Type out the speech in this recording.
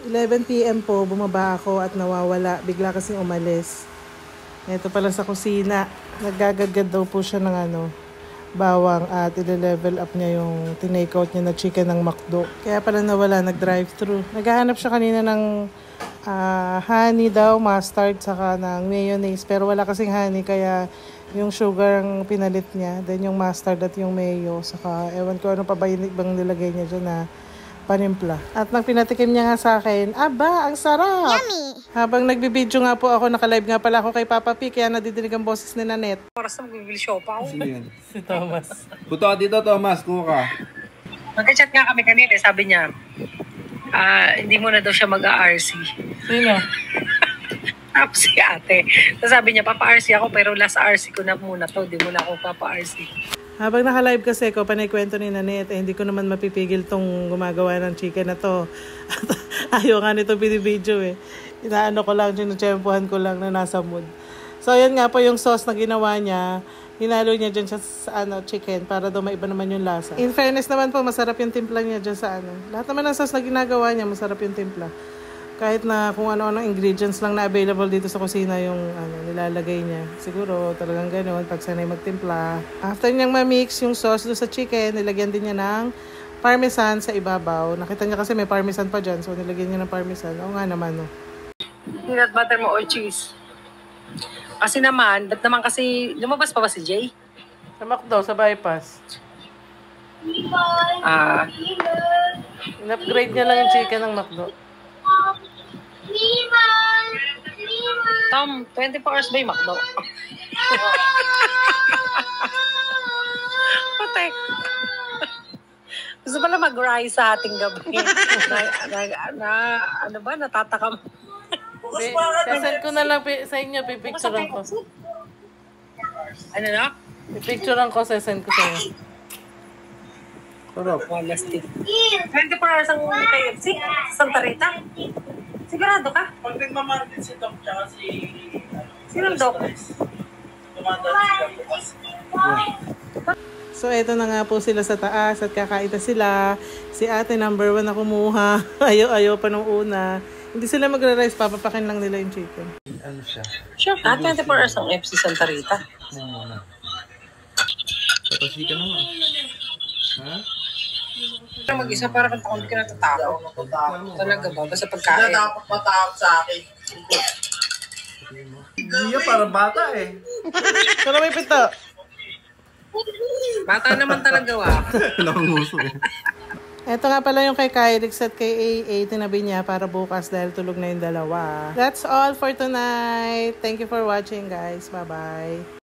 11 PM po, bumaba ako at nawawala. Bigla kasing umalis. Ito pala sa kusina. Naggagagad daw po siya ng bawang at i-level up niya yung tinake-out niya na chicken ng McDo. Kaya pala nawala, nag-drive-thru. Naghahanap siya kanina ng honey daw, mustard, saka ng mayonnaise. Pero wala kasing honey, kaya yung sugar ang pinalit niya. Then yung mustard at yung mayo. Saka ewan ko ano pa ba yung ibang nilagay niya dyan na panimpla. At nang pinatikim niya nga sa akin, aba, ang sarap! Yummy! Habang nagbibideo nga po ako, nakalive nga pala ako kay Papa P, kaya nadidinig ang boses ni Nanette. Oras na magbibili siopaw. Sino yun? Si Thomas. Puto ka dito, Thomas. Kuha ka. Magka-chat nga kami kanina, sabi niya, hindi mo na daw siya mag-RC. Sino? Tapos si ate. So sabi niya, papa-RC ako, pero last RC ko na muna to, di mo na ako papa-RC. Habang naka-live kasi ko, panay kwento ni Nanette, hindi ko naman mapipigil tong gumagawa ng chicken na to. Ayaw nga nito binibideo eh. Inaano ko lang, tinutsempuhan ko lang na nasa mood. So, yan nga po yung sauce na ginawa niya. Hinalo niya dyan siya sa chicken para daw maiba naman yung lasa. In fairness naman po, masarap yung timpla niya dyan sa Lahat naman ng sauce na ginagawa niya, masarap yung timpla. Kahit na kung ano-ano ingredients lang na available dito sa kusina yung nilalagay niya. Siguro talagang gano'n pag sanay magtimpla. After niyang ma-mix yung sauce doon sa chicken, nilagyan din niya ng parmesan sa ibabaw. Nakita niya kasi may parmesan pa dyan, so nilagyan niya ng parmesan. Oo nga naman, no. Peanut butter mo or cheese. Kasi naman, ba't naman kasi, lumabas pa ba si Jay? Sa McDo, sa bypass. In-upgrade niya lang yung chicken ng McDo. Tom, 24 hours ba yung McDo? Patay. Gusto pala mag-rise sa ating gabi. Ano ba, natatakam. Sasend ko na lang sa inyo, pipicturean ko. Ano na? Pipicturean ko, sasend ko sa inyo. Sarap. Wala stick. 24 hours ang KFC? Santa Rita? Sigurado ka? Pag nagmamarket si Doc tsaka si... Sinong Doc? Tumadaan si Doc. So, eto na nga po sila sa taas at kakaita sila. Si ate number 1 na kumuha. Ayaw pa nung una. Hindi sila magra-rice, papapakin lang nila yung chicken. Ano siya? Sure. 24 hours ang FC Santa Rita. Tapos ka naman. Ha? Mag-isa para kung hindi ka natatakot. Talaga ba? Basta Sila pagkain. dapat matakot sa akin. Hindi para bata eh. Pero may pito. Bata naman talaga Nangunguso eh. Eto nga pala yung kay Kylix at kay AA, tinabi niya para bukas dahil tulog na yung dalawa. That's all for tonight. Thank you for watching, guys. Bye-bye.